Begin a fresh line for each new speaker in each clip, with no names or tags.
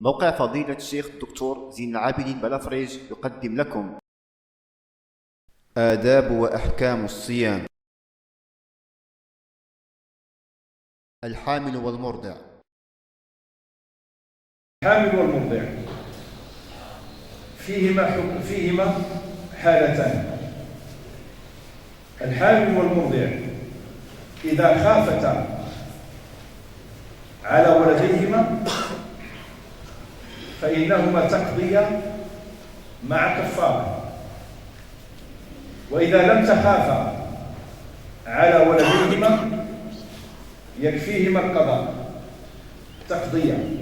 موقع فضيلة الشيخ الدكتور العابدين بلافريج يقدم لكم آداب وأحكام الصيام. الحامل والمرضع.
الحامل والمرضع فيهما حالتان. الحامل والمرضع إذا خافتا على ولديهما فإنهما تقضيا مع كفارة، وإذا لم تخافا على ولديهما يكفيهما القضاء تقضيا.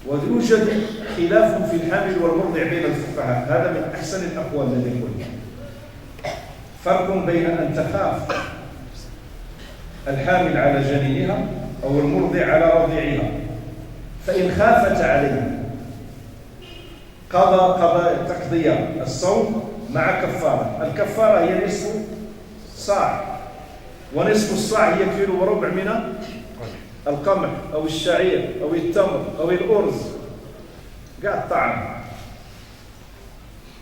ويوجد خلاف في الحامل والمرضع بين الفقهاء، هذا من أحسن الأقوال الذي قلنا. فرق بين أن تخاف الحامل على جنينها أو المرضع على رضيعها، فإن خافت عليه تقضي الصوم مع كفارة. الكفارة هي نصف صاع، ونصف الصاع هي كيلو وربع من القمح أو الشعير أو التمر أو الأرز، كاع الطعام.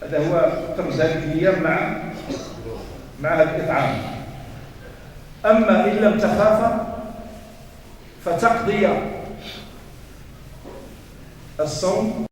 هذا هو قدر ذلك الأيام مع الإطعام. أما إن لم تخاف فتقضي الصوم